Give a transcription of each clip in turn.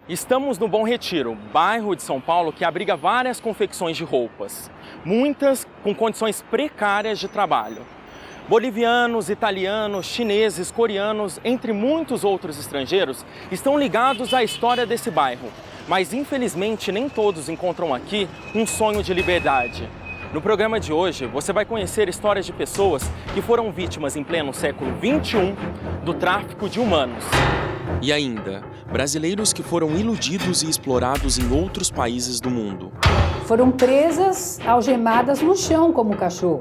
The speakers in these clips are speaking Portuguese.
Estamos no Bom Retiro, bairro de São Paulo que abriga várias confecções de roupas, muitas com condições precárias de trabalho. Bolivianos, italianos, chineses, coreanos, entre muitos outros estrangeiros, estão ligados à história desse bairro, mas infelizmente nem todos encontram aqui um sonho de liberdade. No programa de hoje, você vai conhecer histórias de pessoas que foram vítimas em pleno século XXI do tráfico de humanos. E ainda, brasileiros que foram iludidos e explorados em outros países do mundo. Foram presas, algemadas no chão como cachorro.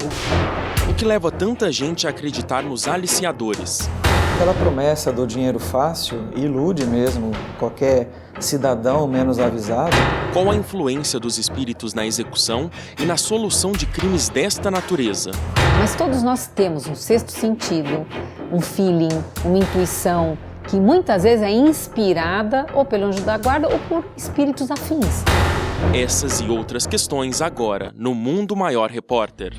O que leva tanta gente a acreditar nos aliciadores. Aquela promessa do dinheiro fácil ilude mesmo qualquer cidadão menos avisado. Qual a influência dos espíritos na execução e na solução de crimes desta natureza? Mas todos nós temos um sexto sentido, um feeling, uma intuição, que muitas vezes é inspirada ou pelo anjo da guarda ou por espíritos afins. Essas e outras questões agora, no Mundo Maior Repórter.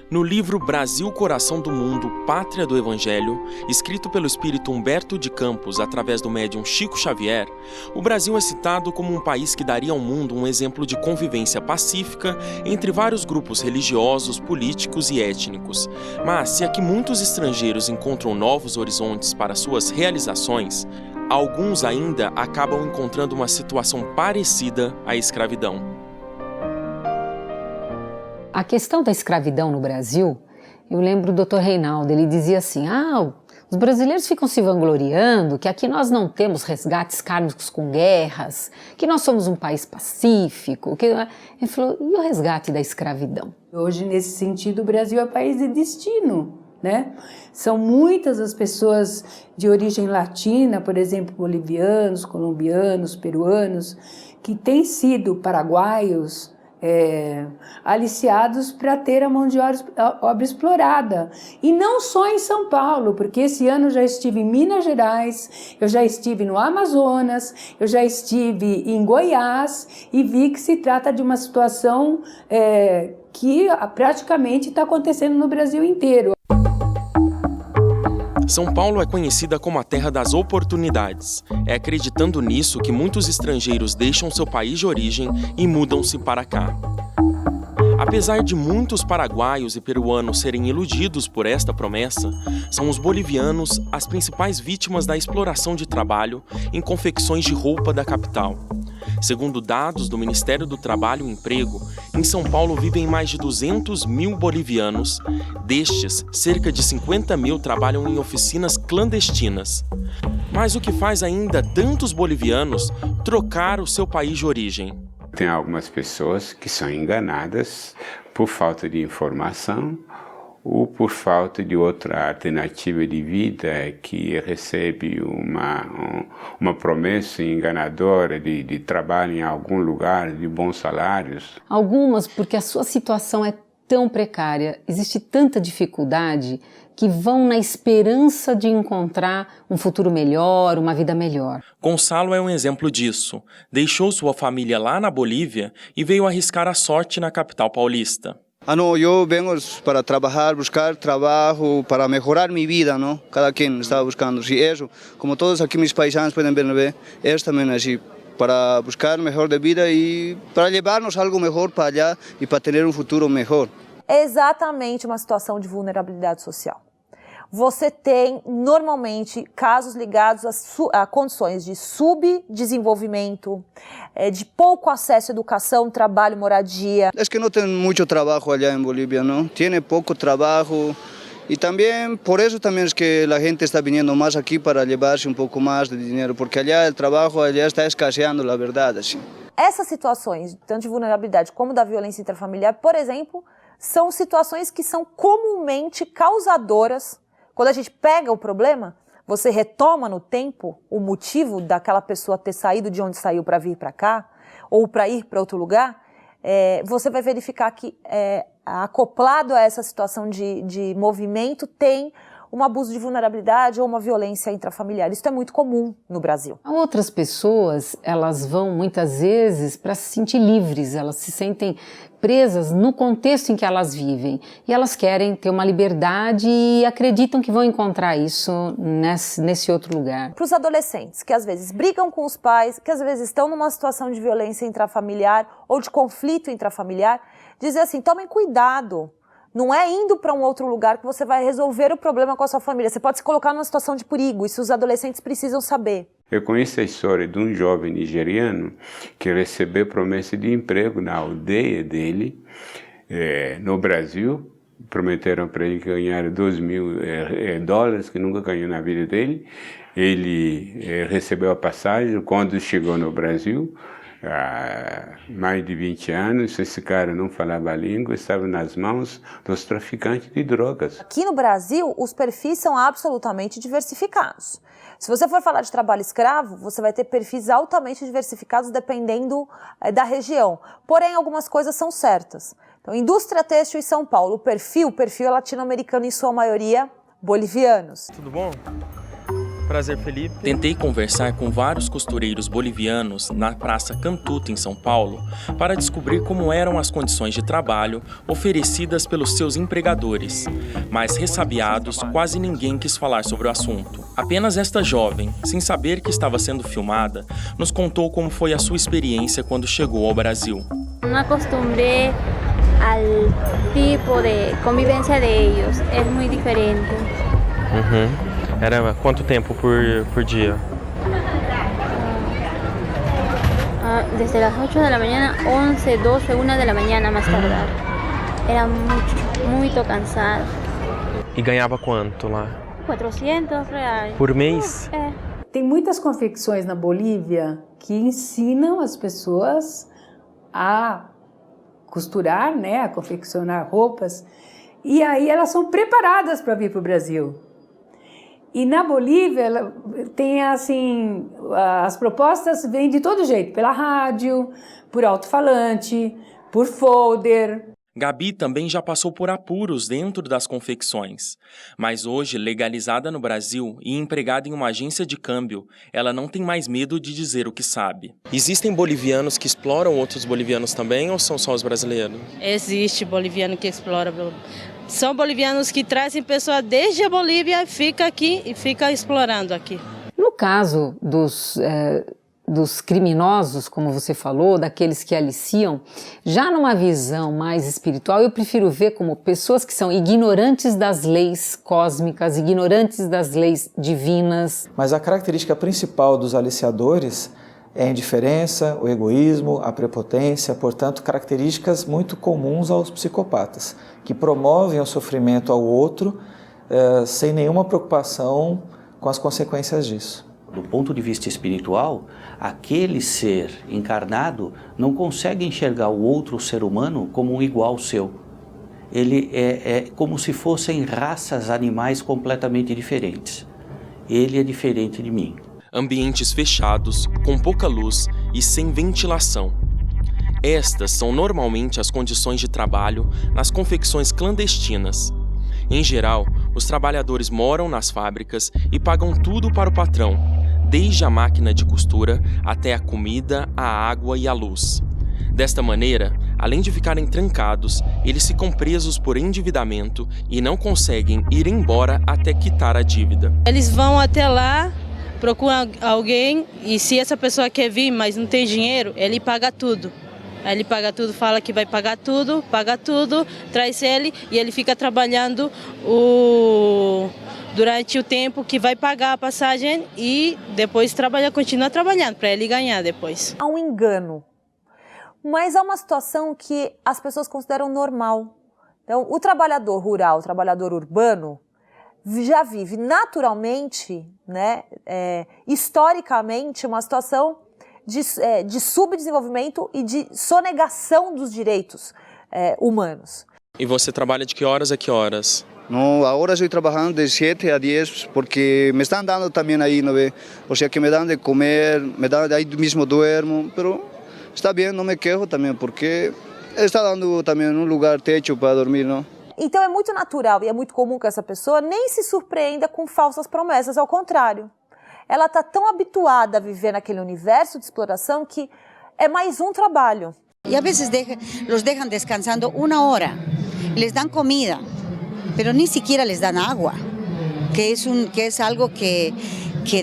No livro Brasil, Coração do Mundo, Pátria do Evangelho, escrito pelo espírito Humberto de Campos através do médium Chico Xavier, o Brasil é citado como um país que daria ao mundo um exemplo de convivência pacífica entre vários grupos religiosos, políticos e étnicos. Mas se aqui muitos estrangeiros encontram novos horizontes para suas realizações, alguns ainda acabam encontrando uma situação parecida à escravidão. A questão da escravidão no Brasil, eu lembro do Dr. Reinaldo, ele dizia assim, os brasileiros ficam se vangloriando que aqui nós não temos resgates kármicos com guerras, que nós somos um país pacífico. Ele falou, e o resgate da escravidão? Hoje, nesse sentido, o Brasil é país de destino, né? São muitas as pessoas de origem latina, por exemplo, bolivianos, colombianos, peruanos, que têm sido paraguaios, aliciados para ter a mão de obra explorada. E não só em São Paulo, porque esse ano eu já estive em Minas Gerais, eu já estive no Amazonas, eu já estive em Goiás e vi que se trata de uma situação que praticamente está acontecendo no Brasil inteiro. São Paulo é conhecida como a terra das oportunidades. É acreditando nisso que muitos estrangeiros deixam seu país de origem e mudam-se para cá. Apesar de muitos paraguaios e peruanos serem iludidos por esta promessa, são os bolivianos as principais vítimas da exploração de trabalho em confecções de roupa da capital. Segundo dados do Ministério do Trabalho e Emprego, em São Paulo vivem mais de 200 mil bolivianos. Destes, cerca de 50 mil trabalham em oficinas clandestinas. Mas o que faz ainda tantos bolivianos trocar o seu país de origem? Tem algumas pessoas que são enganadas por falta de informação ou por falta de outra alternativa de vida, que recebe uma promessa enganadora de trabalho em algum lugar, de bons salários. Algumas porque a sua situação é tão precária, existe tanta dificuldade que vão na esperança de encontrar um futuro melhor, uma vida melhor. Gonçalo é um exemplo disso. Deixou sua família lá na Bolívia e veio arriscar a sorte na capital paulista. No, yo vengo para trabajar, buscar trabajo, para mejorar mi vida, ¿no? Cada quien está buscando. Si eso, como todos aquí mis paisanos pueden ver, es también así, para buscar mejor de vida y para llevarnos algo mejor para allá y para tener un futuro mejor. É exatamente uma situação de vulnerabilidade social. Você tem, normalmente, casos ligados a condições de subdesenvolvimento, de pouco acesso à educação, trabalho, moradia. Es que no tienen mucho trabajo allá en Bolivia, ¿no? Tiene poco trabajo y también, por eso también es que la gente está viniendo más aquí para llevarse un poco más de dinero, porque allá el trabajo allá está escaseando, la verdad, así. Essas situações, tanto de vulnerabilidade como da violência intrafamiliar, por exemplo, são situações que são comumente causadoras. Quando a gente pega o problema, você retoma no tempo o motivo daquela pessoa ter saído de onde saiu para vir para cá, ou para ir para outro lugar, você vai verificar que acoplado a essa situação de movimento tem um abuso de vulnerabilidade ou uma violência intrafamiliar. Isso é muito comum no Brasil. Outras pessoas, elas vão muitas vezes para se sentir livres, elas se sentem presas no contexto em que elas vivem e elas querem ter uma liberdade e acreditam que vão encontrar isso nesse outro lugar. Para os adolescentes que às vezes brigam com os pais, que às vezes estão numa situação de violência intrafamiliar ou de conflito intrafamiliar, dizer assim, tomem cuidado. Não é indo para um outro lugar que você vai resolver o problema com a sua família. Você pode se colocar numa situação de perigo, isso os adolescentes precisam saber. Eu conheço a história de um jovem nigeriano que recebeu promessa de emprego na aldeia dele, no Brasil. Prometeram para ele ganhar $2.000, que nunca ganhou na vida dele. Ele recebeu a passagem. Quando chegou no Brasil, há mais de 20 anos, esse cara não falava a língua, estava nas mãos dos traficantes de drogas. Aqui no Brasil, os perfis são absolutamente diversificados. Se você for falar de trabalho escravo, você vai ter perfis altamente diversificados dependendo da região. Porém, algumas coisas são certas. Então, indústria têxtil em São Paulo, o perfil é latino-americano em sua maioria bolivianos. Tudo bom? Prazer, Felipe. Tentei conversar com vários costureiros bolivianos na Praça Cantuta, em São Paulo, para descobrir como eram as condições de trabalho oferecidas pelos seus empregadores. Mas, ressabiados, quase ninguém quis falar sobre o assunto. Apenas esta jovem, sem saber que estava sendo filmada, nos contou como foi a sua experiência quando chegou ao Brasil. Não acostumbré ao tipo de convivência de ellos, é muito diferente. Era quanto tempo por dia? Desde las 8 de la mañana, 11, 12, 1 de la mañana más tardar. Era muito cansado. E ganhava quanto lá? R$400. Por mês? Tem muitas confecções na Bolívia que ensinam as pessoas a costurar, né, a confeccionar roupas, e aí elas são preparadas para vir para o Brasil. E na Bolívia tem assim, as propostas vêm de todo jeito, pela rádio, por alto-falante, por folder. Gabi também já passou por apuros dentro das confecções, mas hoje, legalizada no Brasil e empregada em uma agência de câmbio, ela não tem mais medo de dizer o que sabe. Existem bolivianos que exploram outros bolivianos também ou são só os brasileiros? Existe boliviano que explora. São bolivianos que trazem pessoas desde a Bolívia, fica aqui e fica explorando aqui. No caso dos criminosos, como você falou, daqueles que aliciam, já numa visão mais espiritual, eu prefiro ver como pessoas que são ignorantes das leis cósmicas, ignorantes das leis divinas. Mas a característica principal dos aliciadores é a indiferença, o egoísmo, a prepotência, portanto, características muito comuns aos psicopatas, que promovem o sofrimento ao outro sem nenhuma preocupação com as consequências disso. Do ponto de vista espiritual, aquele ser encarnado não consegue enxergar o outro ser humano como um igual seu. Ele é como se fossem raças animais completamente diferentes. Ele é diferente de mim. Ambientes fechados, com pouca luz e sem ventilação. Estas são normalmente as condições de trabalho nas confecções clandestinas. Em geral, os trabalhadores moram nas fábricas e pagam tudo para o patrão, desde a máquina de costura até a comida, a água e a luz. Desta maneira, além de ficarem trancados, eles ficam presos por endividamento e não conseguem ir embora até quitar a dívida. Eles vão até lá, procuram alguém e se essa pessoa quer vir, mas não tem dinheiro, ele paga tudo. Aí ele paga tudo, fala que vai pagar tudo, paga tudo, traz ele e ele fica trabalhando durante o tempo que vai pagar a passagem e depois continua trabalhando para ele ganhar depois. Há um engano, mas há uma situação que as pessoas consideram normal. Então, o trabalhador rural, o trabalhador urbano, já vive naturalmente, né, historicamente, uma situação de subdesenvolvimento e de sonegação dos direitos humanos. E você trabalha de que horas a que horas? No, ahora estoy trabajando de 7 a 10 porque me están dando también ahí, ¿no ve? O sea que me dan de comer, me dan ahí mismo duermo, pero está bien, no me quejo también porque está dando también un lugar, techo para dormir, ¿no? Então é muito natural e é muito comum que essa pessoa nem se surpreenda com falsas promessas, ao contrário. Ela está tão habituada a viver naquele universo de exploração que é mais um trabalho. E às vezes los dejan descansando 1 hora, les dan comida, pero ni siquiera les dan agua, que es algo que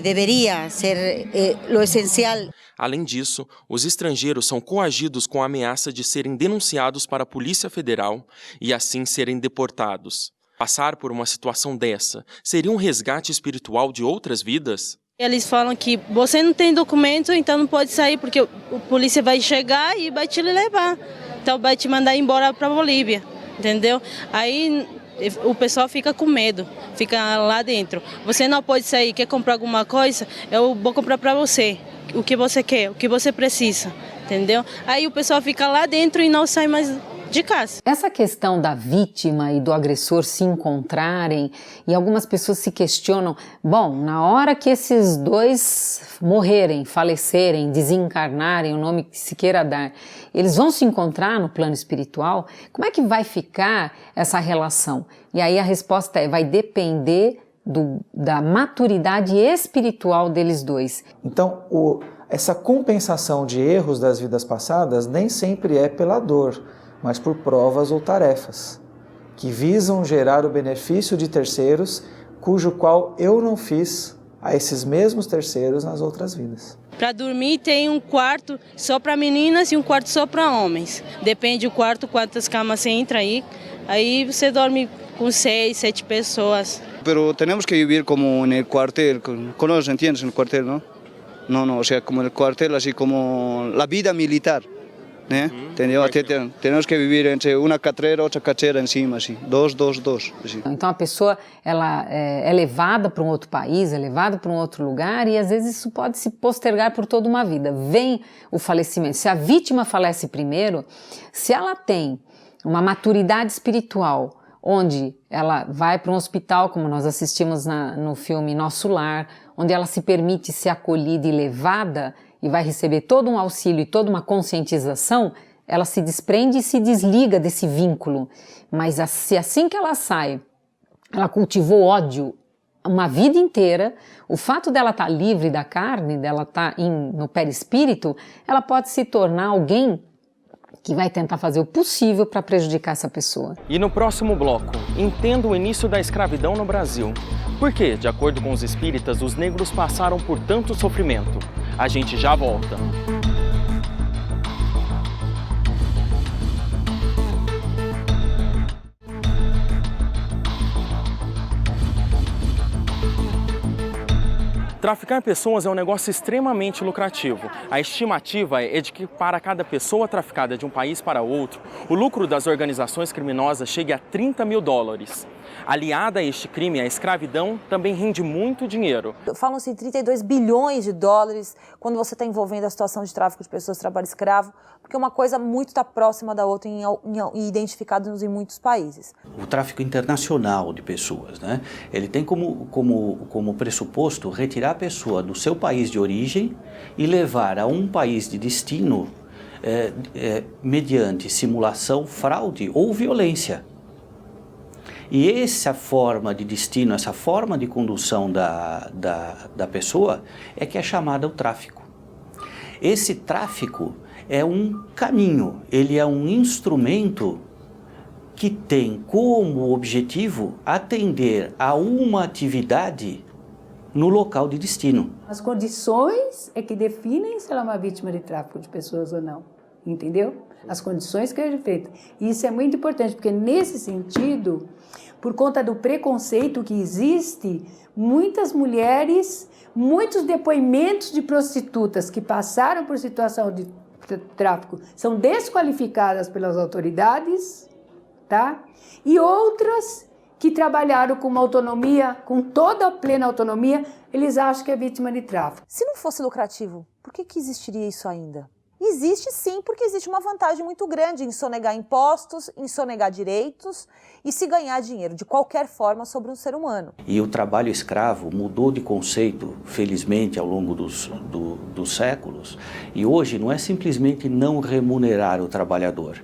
deveria ser lo essencial. Além disso, os estrangeiros são coagidos com a ameaça de serem denunciados para a Polícia Federal e assim serem deportados. Passar por uma situação dessa seria um resgate espiritual de outras vidas? Eles falam que você não tem documento, então não pode sair, porque o polícia vai chegar e vai te levar. Então vai te mandar embora para a Bolívia, entendeu? Aí o pessoal fica com medo, fica lá dentro. Você não pode sair, quer comprar alguma coisa? Eu vou comprar para você. O que você quer, o que você precisa, entendeu? Aí o pessoal fica lá dentro e não sai mais de casa. Essa questão da vítima e do agressor se encontrarem, e algumas pessoas se questionam, bom, na hora que esses dois morrerem, falecerem, desencarnarem, o nome que se queira dar, eles vão se encontrar no plano espiritual? Como é que vai ficar essa relação? E aí a resposta vai depender da maturidade espiritual deles dois. Então, essa compensação de erros das vidas passadas nem sempre é pela dor, mas por provas ou tarefas, que visam gerar o benefício de terceiros, cujo qual eu não fiz a esses mesmos terceiros nas outras vidas. Para dormir tem um quarto só para meninas e um quarto só para homens. Depende do quarto, quantas camas você entra aí você dorme com 6, 7 pessoas. Pero tenemos que vivir como en el cuartel, ¿conoces, entiendes, en el cuartel, no? No, o sea, como en el cuartel, así como la vida militar, ¿eh? Entendeu? Temos que viver entre uma cadeira e outra cadeira em cima, assim, dois. Assim. Então a pessoa ela é levada para um outro país, é levada para um outro lugar e às vezes isso pode se postergar por toda uma vida. Vem o falecimento. Se a vítima falece primeiro, se ela tem uma maturidade espiritual, onde ela vai para um hospital, como nós assistimos no filme Nosso Lar, onde ela se permite ser acolhida e levada e vai receber todo um auxílio e toda uma conscientização, ela se desprende e se desliga desse vínculo. Mas se assim que ela sai, ela cultivou ódio uma vida inteira, o fato dela estar livre da carne, dela estar no perispírito, ela pode se tornar alguém que vai tentar fazer o possível para prejudicar essa pessoa. E no próximo bloco, entenda o início da escravidão no Brasil. Por que, de acordo com os espíritas, os negros passaram por tanto sofrimento? A gente já volta. Traficar pessoas é um negócio extremamente lucrativo. A estimativa é de que para cada pessoa traficada de um país para outro, o lucro das organizações criminosas chegue a $30 mil. Aliada a este crime, a escravidão também rende muito dinheiro. Falam-se em $32 bilhões quando você está envolvendo a situação de tráfico de pessoas, trabalho escravo, porque uma coisa muito está próxima da outra e identificados em muitos países. O tráfico internacional de pessoas, né? Ele tem como pressuposto retirar a pessoa do seu país de origem e levar a um país de destino mediante simulação, fraude ou violência. E essa forma de destino, essa forma de condução da pessoa é que é chamada o tráfico. Esse tráfico é um caminho, ele é um instrumento que tem como objetivo atender a uma atividade no local de destino. As condições é que definem se ela é uma vítima de tráfico de pessoas ou não, entendeu? As condições que é feita. E isso é muito importante, porque nesse sentido, por conta do preconceito que existe, muitas mulheres, muitos depoimentos de prostitutas que passaram por situação de tráfico são desqualificadas pelas autoridades, tá? E outras que trabalharam com uma autonomia, com toda a plena autonomia, eles acham que é vítima de tráfico. Se não fosse lucrativo, por que existiria isso ainda? Existe sim, porque existe uma vantagem muito grande em sonegar impostos, em sonegar direitos e se ganhar dinheiro de qualquer forma sobre um ser humano. E o trabalho escravo mudou de conceito, felizmente, ao longo dos séculos. E hoje não é simplesmente não remunerar o trabalhador.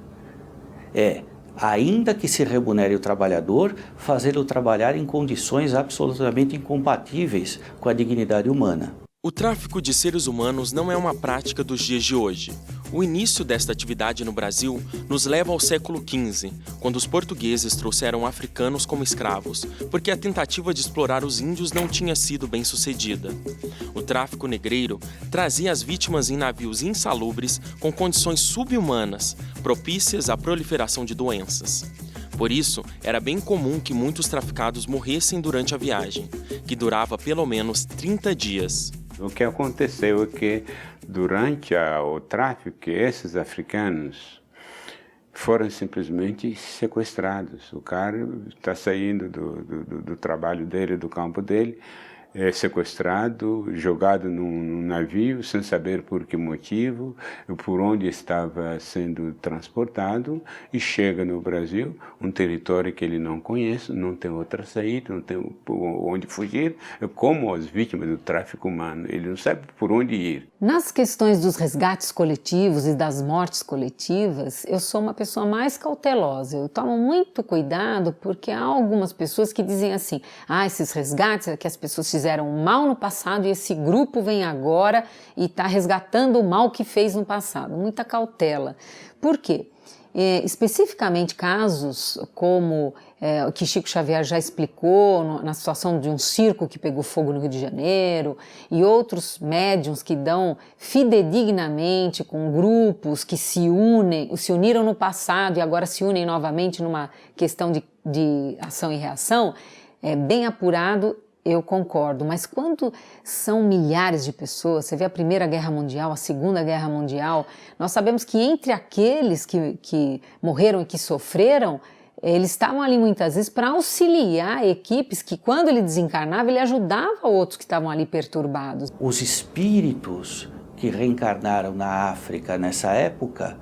É ainda que se remunere o trabalhador, fazê-lo trabalhar em condições absolutamente incompatíveis com a dignidade humana. O tráfico de seres humanos não é uma prática dos dias de hoje. O início desta atividade no Brasil nos leva ao século XV, quando os portugueses trouxeram africanos como escravos, porque a tentativa de explorar os índios não tinha sido bem sucedida. O tráfico negreiro trazia as vítimas em navios insalubres com condições subhumanas, propícias à proliferação de doenças. Por isso, era bem comum que muitos traficados morressem durante a viagem, que durava pelo menos 30 dias. O que aconteceu é que, durante o tráfico, esses africanos foram simplesmente sequestrados. O cara está saindo do trabalho dele, do campo dele, é sequestrado, jogado num navio, sem saber por que motivo, por onde estava sendo transportado, e chega no Brasil, um território que ele não conhece, não tem outra saída, não tem onde fugir, como as vítimas do tráfico humano, ele não sabe por onde ir. Nas questões dos resgates coletivos e das mortes coletivas, eu sou uma pessoa mais cautelosa. Eu tomo muito cuidado porque há algumas pessoas que dizem assim, esses resgates é que as pessoas fizeram mal no passado e esse grupo vem agora e está resgatando o mal que fez no passado. Muita cautela. Por quê? Especificamente casos como que Chico Xavier já explicou na situação de um circo que pegou fogo no Rio de Janeiro e outros médiuns que dão fidedignamente com grupos que se uniram no passado e agora se unem novamente numa questão de ação e reação, é bem apurado. Eu concordo, mas quando são milhares de pessoas, você vê a Primeira Guerra Mundial, a Segunda Guerra Mundial, nós sabemos que entre aqueles que morreram e que sofreram, eles estavam ali muitas vezes para auxiliar equipes que, quando ele desencarnava, ele ajudava outros que estavam ali perturbados. Os espíritos que reencarnaram na África nessa época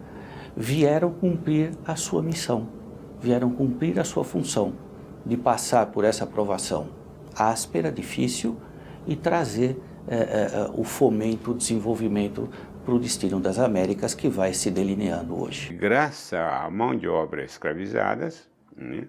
vieram cumprir a sua missão, vieram cumprir a sua função de passar por essa provação áspera, difícil, e trazer o fomento, o desenvolvimento para o destino das Américas que vai se delineando hoje. Graças à mão de obra escravizadas, né,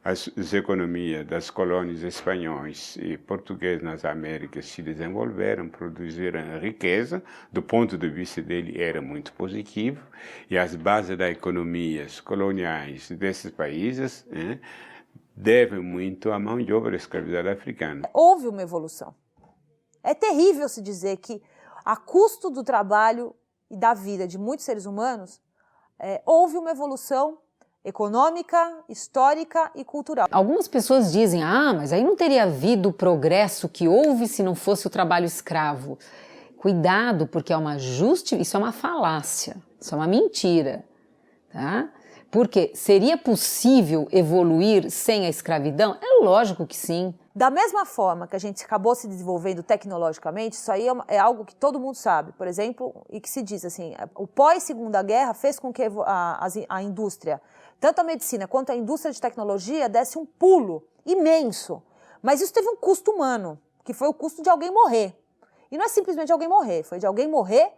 as economias das colônias espanhóis e portuguesas nas Américas se desenvolveram, produziram riqueza, do ponto de vista dele era muito positivo, e as bases das economias coloniais desses países, né, devem muito à mão de obra escravizada africana. Houve uma evolução. É terrível se dizer que, a custo do trabalho e da vida de muitos seres humanos, houve uma evolução econômica, histórica e cultural. Algumas pessoas dizem, mas aí não teria havido o progresso que houve se não fosse o trabalho escravo. Cuidado, porque isso é uma falácia, isso é uma mentira, tá? Porque seria possível evoluir sem a escravidão? É lógico que sim. Da mesma forma que a gente acabou se desenvolvendo tecnologicamente, isso aí é algo que todo mundo sabe, por exemplo, e que se diz assim, o pós-Segunda Guerra fez com que a indústria, tanto a medicina quanto a indústria de tecnologia, desse um pulo imenso. Mas isso teve um custo humano, que foi o custo de alguém morrer. E não é simplesmente de alguém morrer, foi de alguém morrer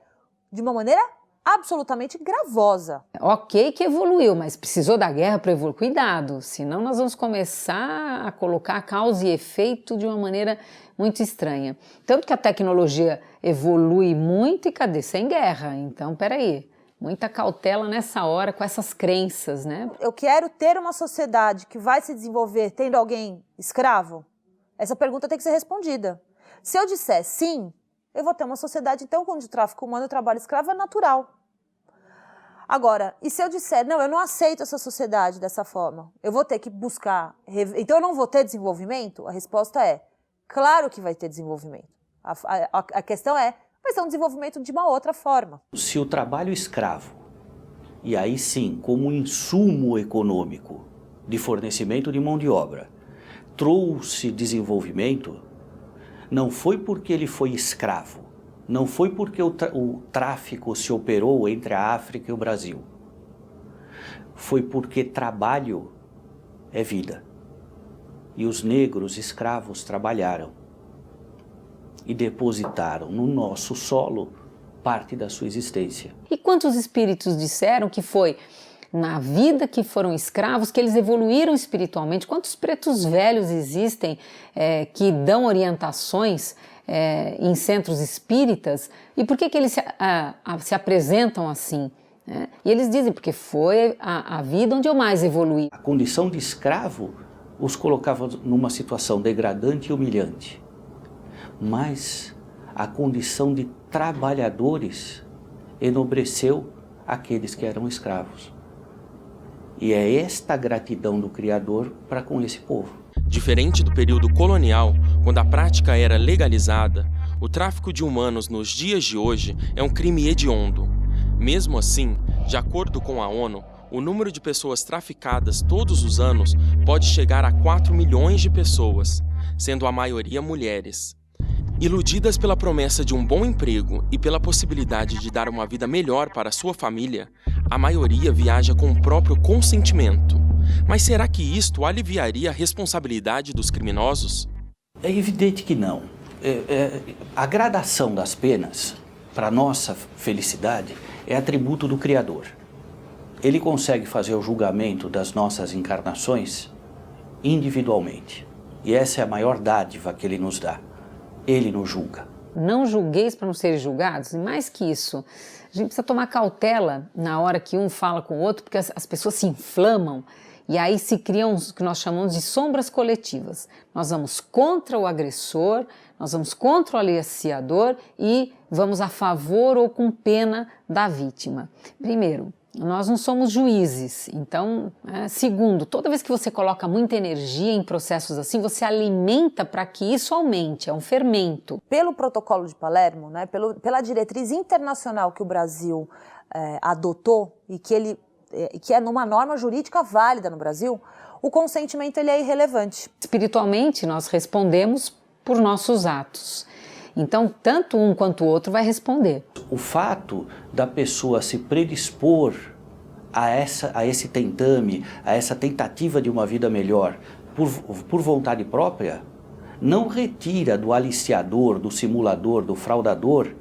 de uma maneira absolutamente gravosa. Ok que evoluiu, mas precisou da guerra para evoluir. Cuidado, senão nós vamos começar a colocar causa e efeito de uma maneira muito estranha. Tanto que a tecnologia evolui muito e cadê? Sem guerra. Então, peraí, muita cautela nessa hora com essas crenças, né? Eu quero ter uma sociedade que vai se desenvolver tendo alguém escravo? Essa pergunta tem que ser respondida. Se eu disser sim, eu vou ter uma sociedade, então, onde o tráfico humano e o trabalho escravo é natural. Agora, e se eu disser, não, eu não aceito essa sociedade dessa forma, eu vou ter que buscar, então eu não vou ter desenvolvimento? A resposta é, claro que vai ter desenvolvimento. A questão é, vai ser um desenvolvimento de uma outra forma. Se o trabalho escravo, e aí sim, como insumo econômico de fornecimento de mão de obra, trouxe desenvolvimento, não foi porque ele foi escravo, não foi porque o tráfico se operou entre a África e o Brasil. Foi porque trabalho é vida. E os negros escravos trabalharam e depositaram no nosso solo parte da sua existência. E quantos espíritos disseram que foi na vida que foram escravos, que eles evoluíram espiritualmente. Quantos pretos velhos existem que dão orientações em centros espíritas? E por que eles se apresentam assim? E eles dizem, porque foi a vida onde eu mais evoluí. A condição de escravo os colocava numa situação degradante e humilhante. Mas a condição de trabalhadores enobreceu aqueles que eram escravos. E é esta gratidão do Criador para com esse povo. Diferente do período colonial, quando a prática era legalizada, o tráfico de humanos nos dias de hoje é um crime hediondo. Mesmo assim, de acordo com a ONU, o número de pessoas traficadas todos os anos pode chegar a 4 milhões de pessoas, sendo a maioria mulheres. Iludidas pela promessa de um bom emprego e pela possibilidade de dar uma vida melhor para sua família, a maioria viaja com o próprio consentimento. Mas será que isto aliviaria a responsabilidade dos criminosos? É evidente que não. A gradação das penas, para nossa felicidade, é atributo do Criador. Ele consegue fazer o julgamento das nossas encarnações individualmente. E essa é a maior dádiva que Ele nos dá. Ele nos julga. Não julgueis para não serem julgados. E mais que isso, a gente precisa tomar cautela na hora que um fala com o outro, porque as pessoas se inflamam e aí se criam o que nós chamamos de sombras coletivas. Nós vamos contra o agressor, nós vamos contra o aliciador e vamos a favor ou com pena da vítima. Primeiro, nós não somos juízes, então, segundo, toda vez que você coloca muita energia em processos assim, você alimenta para que isso aumente, é um fermento. Pelo protocolo de Palermo, né, pela diretriz internacional que o Brasil adotou e que é numa norma jurídica válida no Brasil, o consentimento ele é irrelevante. Espiritualmente, nós respondemos por nossos atos. Então, tanto um quanto o outro vai responder. O fato da pessoa se predispor a esse tentame, a essa tentativa de uma vida melhor, por vontade própria, não retira do aliciador, do simulador, do fraudador,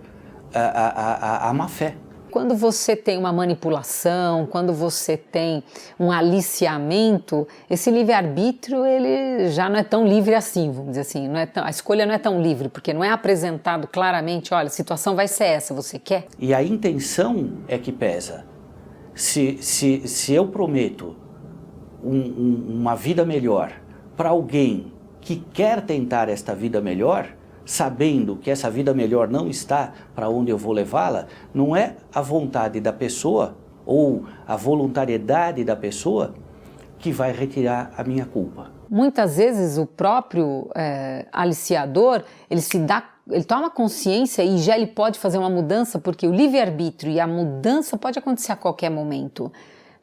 a má fé. Quando você tem uma manipulação, quando você tem um aliciamento, esse livre-arbítrio ele já não é tão livre assim, vamos dizer assim. A escolha não é tão livre, porque não é apresentado claramente, olha, a situação vai ser essa, você quer? E a intenção é que pesa. Se eu prometo uma vida melhor para alguém que quer tentar esta vida melhor, sabendo que essa vida melhor não está para onde eu vou levá-la, não é a vontade da pessoa ou a voluntariedade da pessoa que vai retirar a minha culpa. Muitas vezes o próprio aliciador, ele toma consciência e já ele pode fazer uma mudança, porque o livre-arbítrio e a mudança pode acontecer a qualquer momento.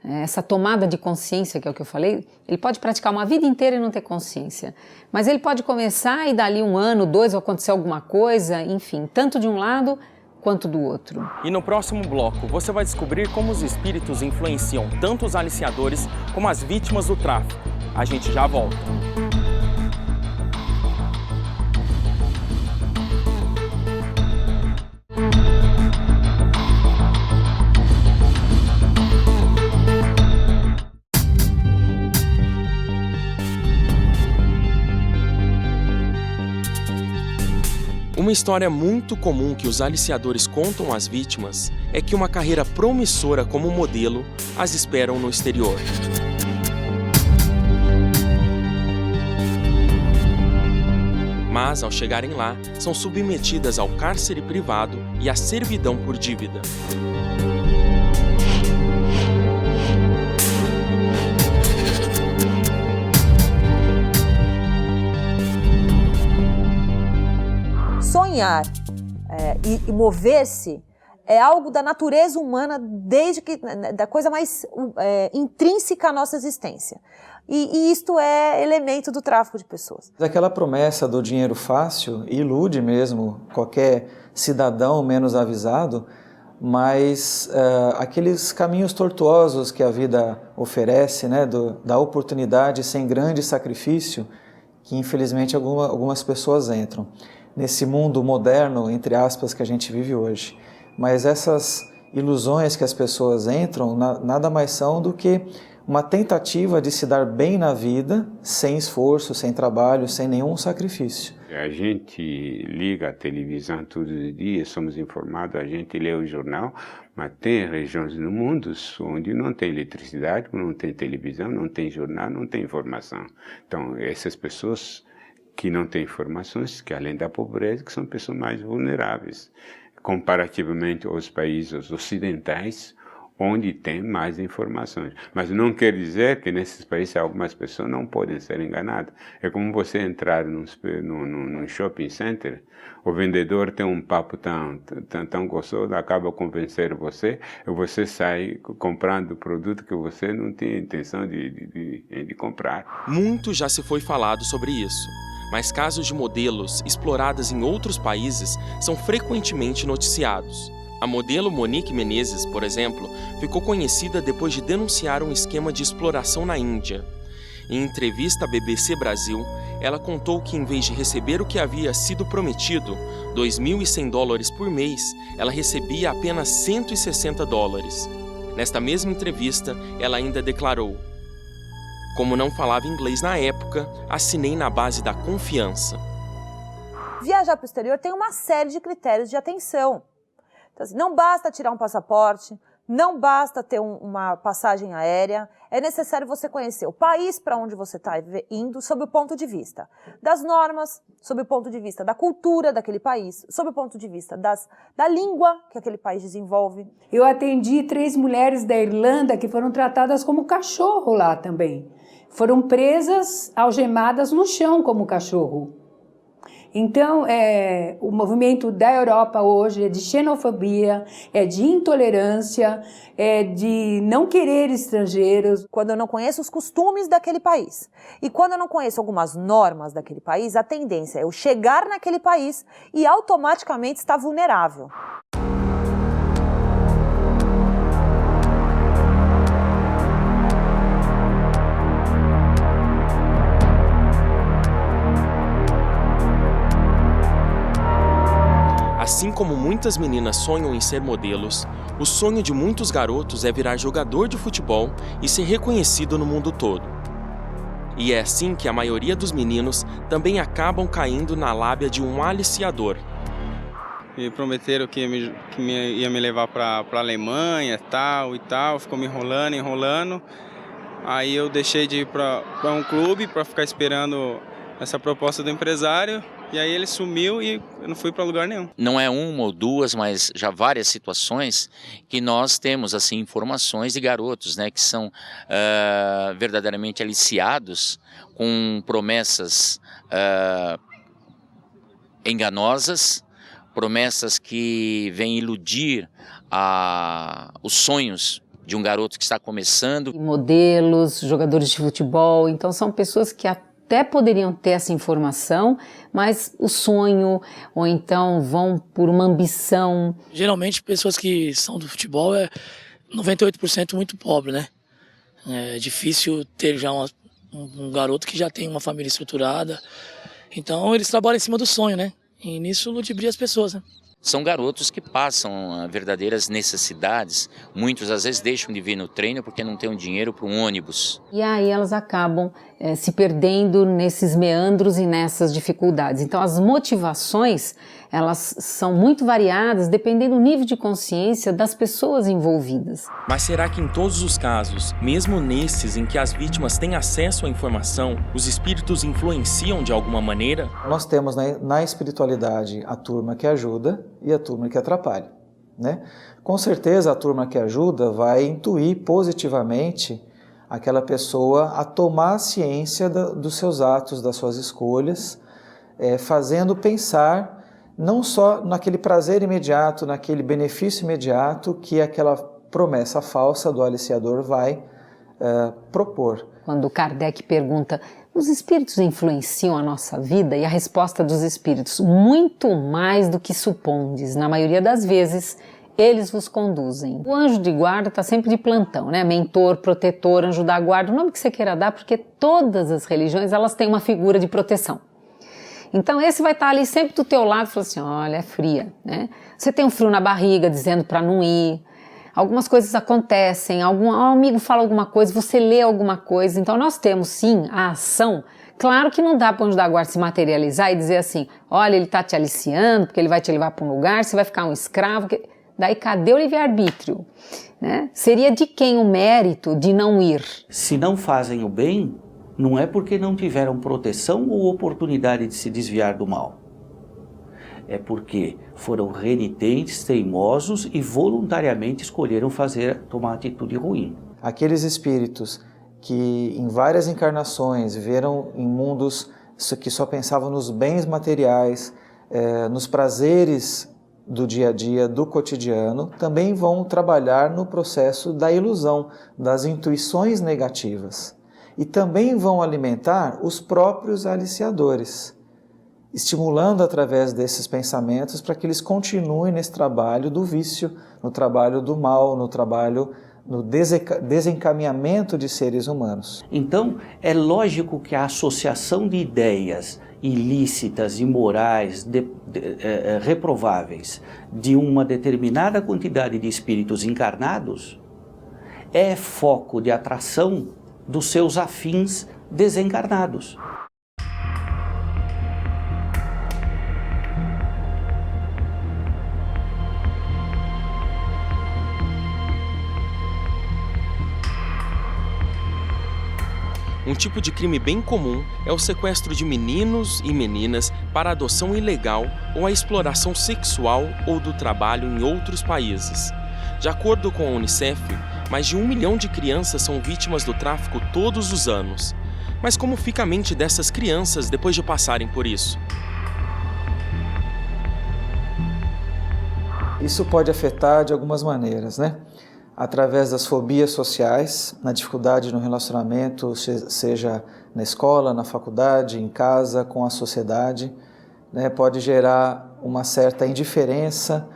Essa tomada de consciência, que é o que eu falei, ele pode praticar uma vida inteira e não ter consciência. Mas ele pode começar e dali 1 ano, 2, vai acontecer alguma coisa, enfim, tanto de um lado quanto do outro. E no próximo bloco, você vai descobrir como os espíritos influenciam tanto os aliciadores como as vítimas do tráfico. A gente já volta. Uma história muito comum que os aliciadores contam às vítimas é que uma carreira promissora como modelo as esperam no exterior. Mas, ao chegarem lá, são submetidas ao cárcere privado e à servidão por dívida. Sonhar e mover-se é algo da natureza humana, da coisa mais intrínseca à nossa existência. E isto é elemento do tráfico de pessoas. Aquela promessa do dinheiro fácil ilude mesmo qualquer cidadão menos avisado, mas aqueles caminhos tortuosos que a vida oferece, né, da oportunidade sem grande sacrifício, que infelizmente algumas pessoas entram nesse mundo moderno, entre aspas, que a gente vive hoje. Mas essas ilusões que as pessoas entram nada mais são do que uma tentativa de se dar bem na vida, sem esforço, sem trabalho, sem nenhum sacrifício. A gente liga a televisão todos os dias, somos informados, a gente lê o jornal, mas tem regiões no mundo onde não tem eletricidade, não tem televisão, não tem jornal, não tem informação. Então, essas pessoas que não têm informações, que além da pobreza, que são pessoas mais vulneráveis, comparativamente aos países ocidentais, onde tem mais informações. Mas não quer dizer que nesses países algumas pessoas não podem ser enganadas. É como você entrar num shopping center, o vendedor tem um papo tão gostoso, acaba convencer você, e você sai comprando produto que você não tinha intenção de comprar. Muito já se foi falado sobre isso, mas casos de modelos exploradas em outros países são frequentemente noticiados. A modelo Monique Menezes, por exemplo, ficou conhecida depois de denunciar um esquema de exploração na Índia. Em entrevista à BBC Brasil, ela contou que em vez de receber o que havia sido prometido, $2.100 por mês, ela recebia apenas $160. Nesta mesma entrevista, ela ainda declarou: "Como não falava inglês na época, assinei na base da confiança." Viajar para o exterior tem uma série de critérios de atenção. Então, assim, não basta tirar um passaporte, não basta ter uma passagem aérea, é necessário você conhecer o país para onde você está indo sob o ponto de vista das normas, sob o ponto de vista da cultura daquele país, sob o ponto de vista da língua que aquele país desenvolve. Eu atendi 3 mulheres da Irlanda que foram tratadas como cachorro lá também. Foram presas, algemadas no chão como cachorro. Então, o movimento da Europa hoje é de xenofobia, é de intolerância, é de não querer estrangeiros. Quando eu não conheço os costumes daquele país e quando eu não conheço algumas normas daquele país, a tendência é eu chegar naquele país e automaticamente estar vulnerável. Assim como muitas meninas sonham em ser modelos, o sonho de muitos garotos é virar jogador de futebol e ser reconhecido no mundo todo. E é assim que a maioria dos meninos também acabam caindo na lábia de um aliciador. Me prometeram que ia me levar para a Alemanha tal e tal, ficou me enrolando. Aí eu deixei de ir para um clube para ficar esperando essa proposta do empresário. E aí ele sumiu e eu não fui para lugar nenhum. Não é uma ou duas, mas já várias situações que nós temos assim informações de garotos, né, que são verdadeiramente aliciados com promessas enganosas, promessas que vêm iludir os sonhos de um garoto que está começando. Modelos, jogadores de futebol, então são pessoas que até poderiam ter essa informação, mas o sonho, ou então vão por uma ambição. Geralmente, pessoas que são do futebol 98% muito pobre, né? É difícil ter já um garoto que já tem uma família estruturada. Então, eles trabalham em cima do sonho, né? E nisso ludibria as pessoas, né? São garotos que passam verdadeiras necessidades. Muitos às vezes deixam de vir no treino porque não têm um dinheiro para um ônibus. E aí elas acabam se perdendo nesses meandros e nessas dificuldades. Então as motivações, elas são muito variadas dependendo do nível de consciência das pessoas envolvidas. Mas será que em todos os casos, mesmo nesses em que as vítimas têm acesso à informação, os espíritos influenciam de alguma maneira? Nós temos na espiritualidade a turma que ajuda e a turma que atrapalha, né? Com certeza a turma que ajuda vai intuir positivamente aquela pessoa a tomar ciência dos seus atos, das suas escolhas, fazendo pensar não só naquele prazer imediato, naquele benefício imediato que aquela promessa falsa do aliciador vai propor. Quando Kardec pergunta: os espíritos influenciam a nossa vida? E a resposta dos espíritos: muito mais do que supondes. Na maioria das vezes, eles vos conduzem. O anjo de guarda está sempre de plantão, né? Mentor, protetor, anjo da guarda, o nome que você queira dar, porque todas as religiões elas têm uma figura de proteção. Então esse vai estar ali sempre do teu lado e falar assim: olha, é fria, né? Você tem um frio na barriga dizendo para não ir. algumas coisas acontecem, um amigo fala alguma coisa, você lê alguma coisa, então nós temos sim a ação. Claro que não dá para o anjo da guarda se materializar e dizer assim, olha, ele está te aliciando, porque ele vai te levar para um lugar, você vai ficar um escravo. Daí cadê o livre-arbítrio? Né? Seria de quem o mérito de não ir? Se não fazem o bem, não é porque não tiveram proteção ou oportunidade de se desviar do mal. É porque foram renitentes, teimosos e voluntariamente escolheram tomar atitude ruim. Aqueles espíritos que em várias encarnações viveram em mundos que só pensavam nos bens materiais, nos prazeres do dia a dia, do cotidiano, também vão trabalhar no processo da ilusão, das intuições negativas. E também vão alimentar os próprios aliciadores, estimulando através desses pensamentos para que eles continuem nesse trabalho do vício, no trabalho do mal, no trabalho no desencaminhamento de seres humanos. Então, é lógico que a associação de ideias ilícitas, imorais, reprováveis de uma determinada quantidade de espíritos encarnados é foco de atração dos seus afins desencarnados. Um tipo de crime bem comum é o sequestro de meninos e meninas para adoção ilegal ou a exploração sexual ou do trabalho em outros países. De acordo com a Unicef, mais de 1 milhão de crianças são vítimas do tráfico todos os anos. Mas como fica a mente dessas crianças depois de passarem por isso? Isso pode afetar de algumas maneiras, né? Através das fobias sociais, na dificuldade no relacionamento, seja na escola, na faculdade, em casa, com a sociedade, né? Pode gerar uma certa indiferença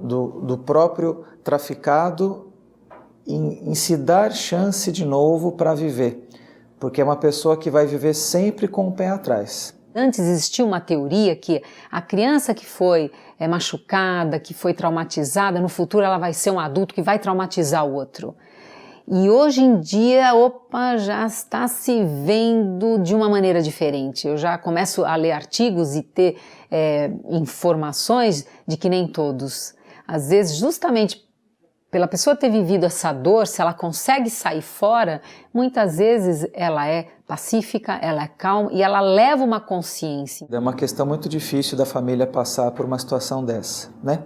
do próprio traficado em se dar chance de novo para viver, porque é uma pessoa que vai viver sempre com o pé atrás. Antes existia uma teoria que a criança que foi machucada, que foi traumatizada, no futuro ela vai ser um adulto que vai traumatizar o outro. E hoje em dia, já está se vendo de uma maneira diferente. Eu já começo a ler artigos e ter informações de que nem todos. Às vezes, justamente pela pessoa ter vivido essa dor, se ela consegue sair fora, muitas vezes ela é pacífica, ela é calma e ela leva uma consciência. É uma questão muito difícil da família passar por uma situação dessa, né?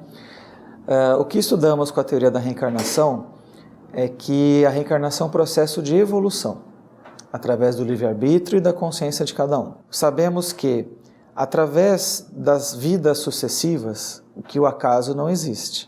O que estudamos com a teoria da reencarnação é que a reencarnação é um processo de evolução, através do livre-arbítrio e da consciência de cada um. Sabemos que, através das vidas sucessivas, que o acaso não existe,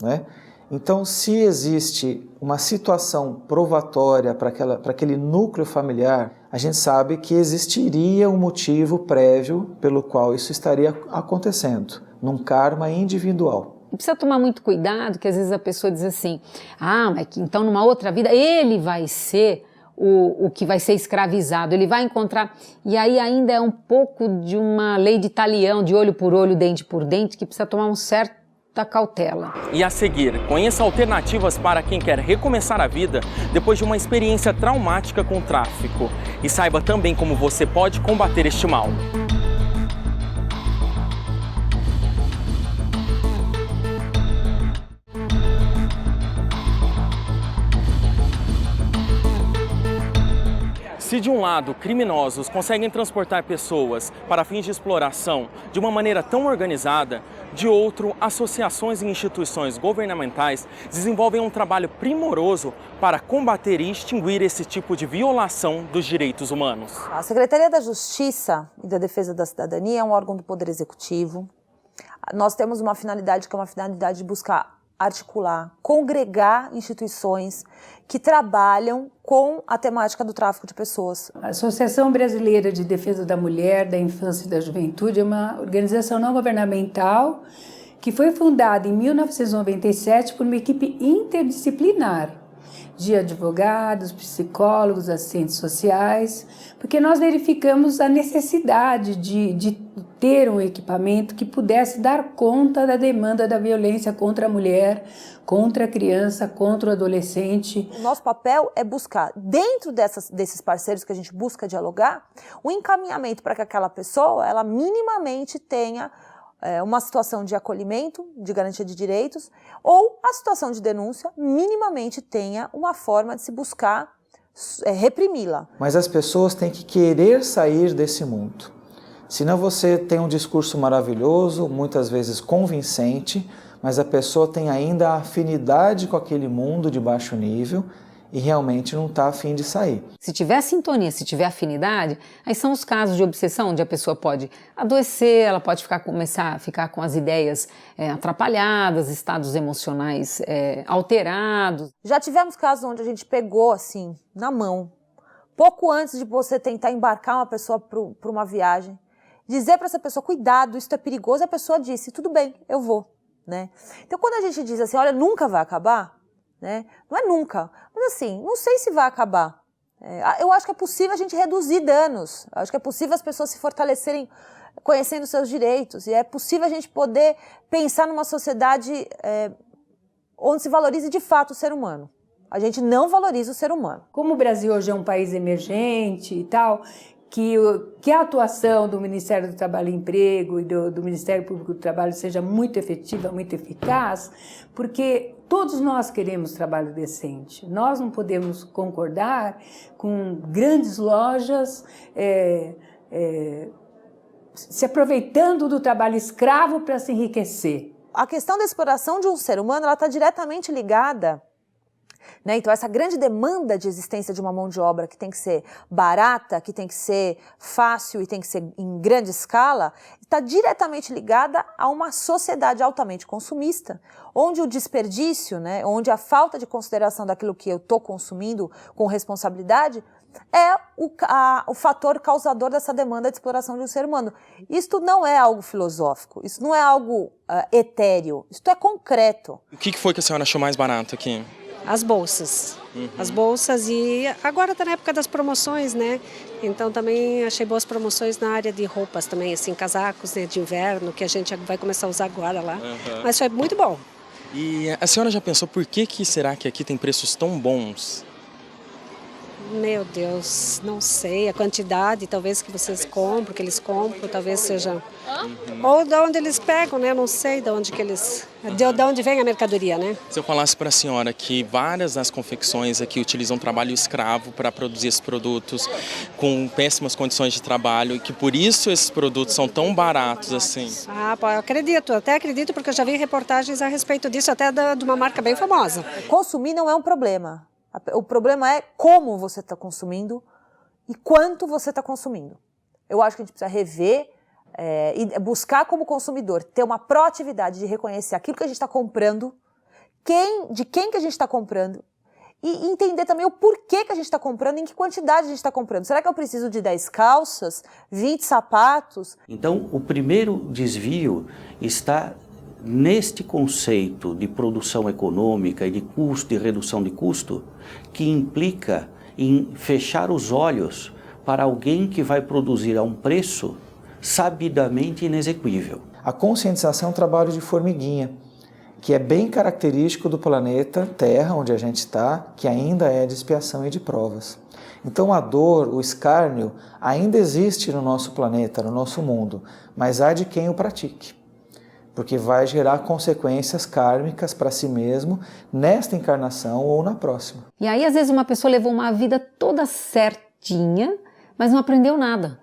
né? Então, se existe uma situação provatória para aquele núcleo familiar, a gente sabe que existiria um motivo prévio pelo qual isso estaria acontecendo, num karma individual. E precisa tomar muito cuidado, que às vezes a pessoa diz assim, mas então numa outra vida ele vai ser o que vai ser escravizado, ele vai encontrar... E aí ainda é um pouco de uma lei de talião, de olho por olho, dente por dente, que precisa tomar um certo da cautela. E a seguir, conheça alternativas para quem quer recomeçar a vida depois de uma experiência traumática com o tráfico. E saiba também como você pode combater este mal. Se de um lado, criminosos conseguem transportar pessoas para fins de exploração de uma maneira tão organizada, de outro, associações e instituições governamentais desenvolvem um trabalho primoroso para combater e extinguir esse tipo de violação dos direitos humanos. A Secretaria da Justiça e da Defesa da Cidadania é um órgão do Poder Executivo. Nós temos uma finalidade que é uma finalidade de buscar articular, congregar instituições que trabalham com a temática do tráfico de pessoas. A Associação Brasileira de Defesa da Mulher, da Infância e da Juventude é uma organização não governamental que foi fundada em 1997 por uma equipe interdisciplinar. de advogados, psicólogos, assistentes sociais, porque nós verificamos a necessidade de ter um equipamento que pudesse dar conta da demanda da violência contra a mulher, contra a criança, contra o adolescente. O nosso papel é buscar, dentro desses parceiros que a gente busca dialogar, o encaminhamento para que aquela pessoa, ela minimamente tenha uma situação de acolhimento, de garantia de direitos, ou a situação de denúncia minimamente tenha uma forma de se buscar reprimi-la. Mas as pessoas têm que querer sair desse mundo. Senão você tem um discurso maravilhoso, muitas vezes convincente, mas a pessoa tem ainda a afinidade com aquele mundo de baixo nível e realmente não está afim de sair. Se tiver sintonia, se tiver afinidade, aí são os casos de obsessão, onde a pessoa pode adoecer, ela pode começar a ficar com as ideias atrapalhadas, estados emocionais alterados. Já tivemos casos onde a gente pegou, assim, na mão, pouco antes de você tentar embarcar uma pessoa para uma viagem, dizer para essa pessoa, cuidado, isso é perigoso, a pessoa disse, tudo bem, eu vou. Né? Então, quando a gente diz assim, olha, nunca vai acabar, né? Não é nunca, mas assim, não sei se vai acabar. Eu acho que é possível a gente reduzir danos, acho que é possível as pessoas se fortalecerem conhecendo seus direitos, e é possível a gente poder pensar numa sociedade onde se valorize de fato o ser humano. A gente não valoriza o ser humano. Como o Brasil hoje é um país emergente e tal, que a atuação do Ministério do Trabalho e Emprego e do Ministério Público do Trabalho seja muito efetiva, muito eficaz, porque todos nós queremos trabalho decente. Nós não podemos concordar com grandes lojas se aproveitando do trabalho escravo para se enriquecer. A questão da exploração de um ser humano está diretamente ligada, né? Então, essa grande demanda de existência de uma mão de obra que tem que ser barata, que tem que ser fácil e tem que ser em grande escala, está diretamente ligada a uma sociedade altamente consumista, onde o desperdício, né, onde a falta de consideração daquilo que eu estou consumindo com responsabilidade é o fator causador dessa demanda de exploração de um ser humano. Isto não é algo filosófico, isso não é algo etéreo, isto é concreto. O que foi que a senhora achou mais barato aqui? As bolsas. As bolsas, e agora está na época das promoções, né? Então também achei boas promoções na área de roupas também, assim, casacos, né, de inverno, que a gente vai começar a usar agora lá. Mas foi muito bom. E a senhora já pensou por que será que aqui tem preços tão bons? Meu Deus, não sei, a quantidade talvez que vocês compram, que eles compram, talvez seja... Ou de onde eles pegam, né? Não sei de onde que eles... De onde vem a mercadoria, né? Se eu falasse para a senhora que várias das confecções aqui utilizam trabalho escravo para produzir esses produtos com péssimas condições de trabalho e que por isso esses produtos são tão baratos assim. Ah, eu acredito, até acredito, porque eu já vi reportagens a respeito disso, até de uma marca bem famosa. Consumir não é um problema. O problema é como você está consumindo e quanto você está consumindo. Eu acho que a gente precisa rever e buscar como consumidor, ter uma proatividade de reconhecer aquilo que a gente está comprando, de quem que a gente está comprando e entender também o porquê que a gente está comprando, em que quantidade a gente está comprando. Será que eu preciso de 10 calças, 20 sapatos? Então, o primeiro desvio está neste conceito de produção econômica e de custo, de redução de custo, que implica em fechar os olhos para alguém que vai produzir a um preço sabidamente inexequível. A conscientização é um trabalho de formiguinha, que é bem característico do planeta Terra, onde a gente está, que ainda é de expiação e de provas. Então a dor, o escárnio, ainda existe no nosso planeta, no nosso mundo, mas há de quem o pratique, porque vai gerar consequências kármicas para si mesmo nesta encarnação ou na próxima. E aí, às vezes, uma pessoa levou uma vida toda certinha, mas não aprendeu nada.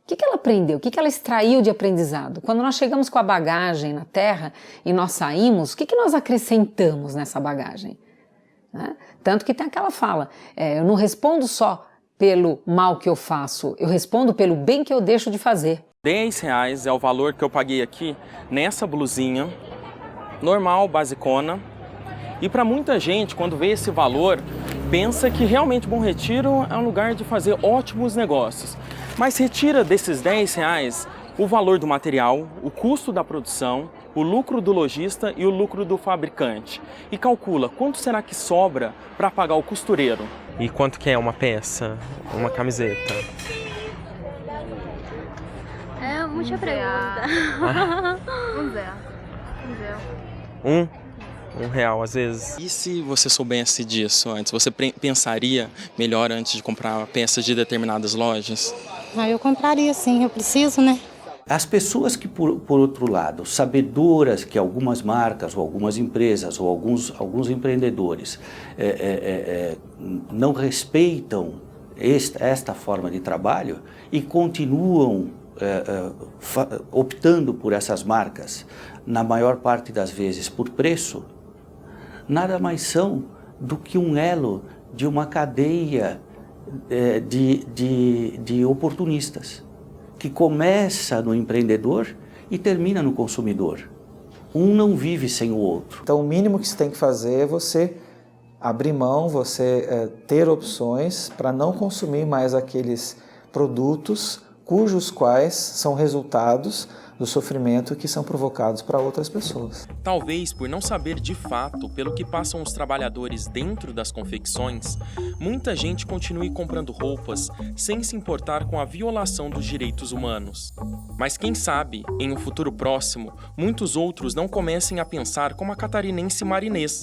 O que ela aprendeu? O que ela extraiu de aprendizado? Quando nós chegamos com a bagagem na Terra e nós saímos, o que nós acrescentamos nessa bagagem? Né? Tanto que tem aquela fala, eu não respondo só pelo mal que eu faço, eu respondo pelo bem que eu deixo de fazer. R$10 é o valor que eu paguei aqui nessa blusinha, normal, basicona. E para muita gente, quando vê esse valor, pensa que realmente Bom Retiro é um lugar de fazer ótimos negócios. Mas retira desses R$10 o valor do material, o custo da produção, o lucro do lojista e o lucro do fabricante. E calcula quanto será que sobra para pagar o costureiro. E quanto que é uma peça, uma camiseta? É muita pergunta. R$1 às vezes. E se você soubesse disso antes, você pensaria melhor antes de comprar peças de determinadas lojas? Eu compraria sim, eu preciso, né? As pessoas que, por outro lado, sabedoras que algumas marcas, ou algumas empresas, ou alguns empreendedores não respeitam esta forma de trabalho e continuam optando por essas marcas, na maior parte das vezes por preço, nada mais são do que um elo de uma cadeia de oportunistas, que começa no empreendedor e termina no consumidor. Um não vive sem o outro. Então o mínimo que você tem que fazer é você abrir mão, você ter opções para não consumir mais aqueles produtos cujos quais são resultados do sofrimento que são provocados para outras pessoas. Talvez por não saber de fato pelo que passam os trabalhadores dentro das confecções, muita gente continue comprando roupas sem se importar com a violação dos direitos humanos. Mas quem sabe, em um futuro próximo, muitos outros não comecem a pensar como a catarinense Marinês.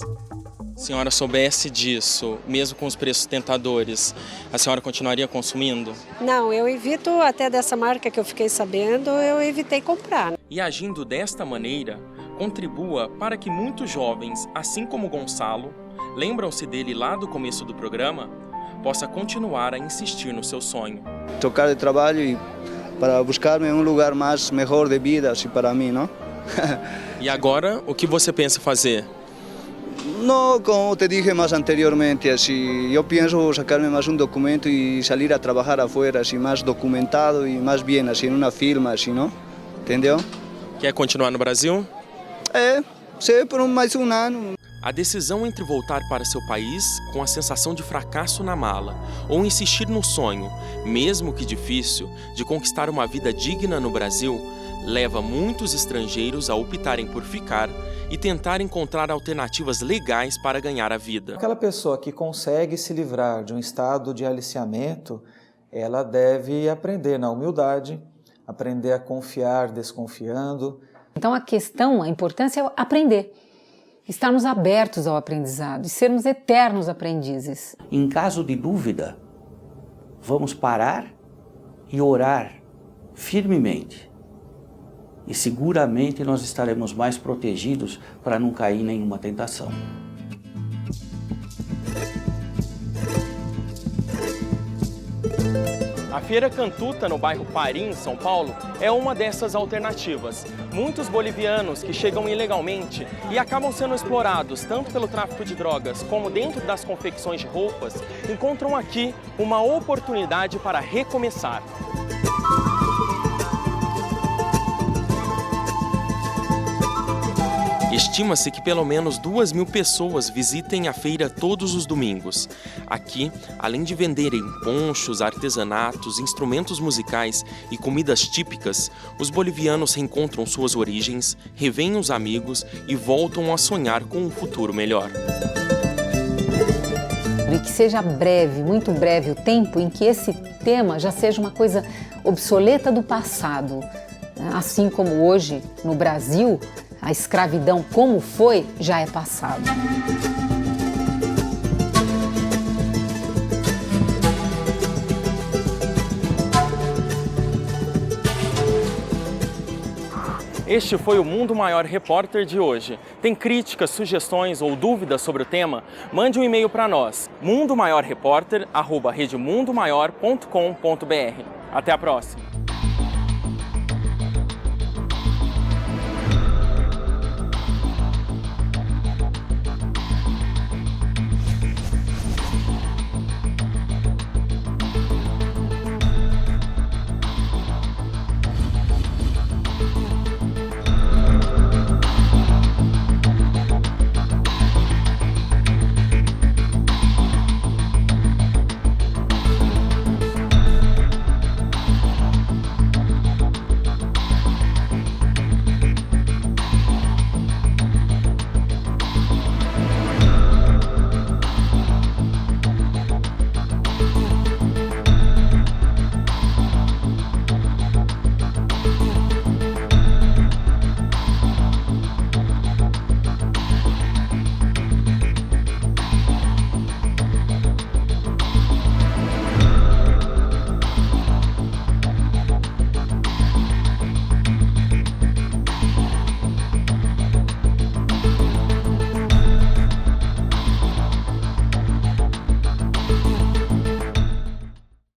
Se a senhora soubesse disso, mesmo com os preços tentadores, a senhora continuaria consumindo? Não, eu evito, até dessa marca que eu fiquei sabendo, eu evitei comprar. E agindo desta maneira, contribua para que muitos jovens, assim como Gonçalo, lembram-se dele lá do começo do programa, possa continuar a insistir no seu sonho. Trocar de trabalho e para buscar-me um lugar mais melhor de vida, assim, para mim, não? E agora, o que você pensa fazer? No, como te dije más anteriormente, así, yo pienso sacarme más un documento y salir a trabajar afuera, así, más documentado y más bien, así, en una firma, así, ¿no? Entendeu? Quer continuar no Brasil? Sim, por mais um ano. A decisão entre voltar para seu país com a sensação de fracasso na mala ou insistir no sonho, mesmo que difícil, de conquistar uma vida digna no Brasil, leva muitos estrangeiros a optarem por ficar e tentar encontrar alternativas legais para ganhar a vida. Aquela pessoa que consegue se livrar de um estado de aliciamento, ela deve aprender na humildade, aprender a confiar desconfiando. Então a importância é aprender, estarmos abertos ao aprendizado e sermos eternos aprendizes. Em caso de dúvida, vamos parar e orar firmemente. E seguramente nós estaremos mais protegidos para não cair em nenhuma tentação. A Feira Cantuta, no bairro Parim, em São Paulo, é uma dessas alternativas. Muitos bolivianos que chegam ilegalmente e acabam sendo explorados tanto pelo tráfico de drogas como dentro das confecções de roupas, encontram aqui uma oportunidade para recomeçar. Estima-se que pelo menos 2.000 pessoas visitem a feira todos os domingos. Aqui, além de venderem ponchos, artesanatos, instrumentos musicais e comidas típicas, os bolivianos reencontram suas origens, revêem os amigos e voltam a sonhar com um futuro melhor. E que seja breve, muito breve, o tempo em que esse tema já seja uma coisa obsoleta do passado. Assim como hoje, no Brasil, a escravidão como foi, já é passado. Este foi o Mundo Maior Repórter de hoje. Tem críticas, sugestões ou dúvidas sobre o tema? Mande um e-mail para nós, mundomaiorrepórter@redemundomaior.com.br. Até a próxima!